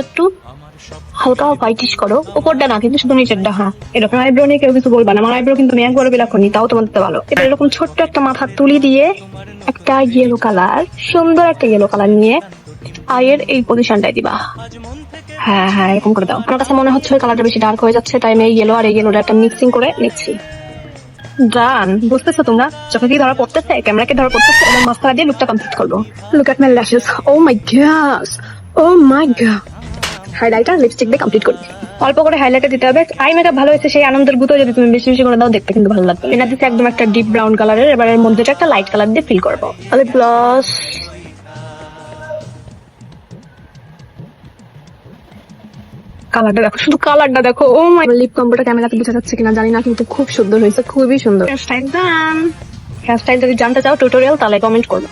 একটু হালকা হোয়াইটিশ করো, উপরটা না কিন্তু শুধু নিচেরটা। হ্যাঁ, এরকম আইব্রো নিয়ে কেউ কিছু বলবা না, আমার আইব্রো কিন্তু আমি একবারও বিলা করিনি, তাও তোমাদের তো ভালো। এবার এরকম ছোট্ট একটা মাথার তুলি দিয়ে একটা ইয়েলো কালার, সুন্দর একটা ইয়েলো কালার নিয়ে আইয়ের এই পজিশনটাই দিবা। হ্যাঁ হ্যাঁ, এরকম করে দাও। আমার কাছে মনে হচ্ছে ওই কালারটা বেশি ডার্ক হয়ে যাচ্ছে, তাই আমি এই ইয়েলো আর এই ইয়েলোটা একটা মিক্সিং করে নিচ্ছি। ডান, বুঝতেছো তোমরা? চোখে কি ধরা পড়তেছে, ক্যামেরা কি ধরা পড়তেছে? এবং মাস্কারা দিয়ে লুকটা কমপ্লিট করবো। Look at my lashes, oh my god, oh my god. Highlighter lipstick দিয়ে কমপ্লিট করবি। অল্প করে হাইলাইটার দিতে হবে। আই মেকআপ ভালো হয়েছে সেই আনন্দের গুতো যদি তুমি বেশি বেশি করে দাও, দেখতে কিন্তু ভালো লাগবে। এটা দিচ্ছে একদম একটা ডিপ ব্রাউন কালারের, এবার এর মধ্যে একটা লাইট কালার দিয়ে ফিল করবো। লিপ গ্লস, কালারটা দেখো, শুধু কালারটা দেখো। ও মাই, লিপ কম্বোটা ক্যামেরাতে বোঝা যাচ্ছে কিনা জানি না, কিন্তু খুব সুন্দর হয়েছে, খুবই সুন্দর। হেয়ার স্টাইল যদি জানতে চাও টিউটোরিয়াল, তাহলে কমেন্ট করবে।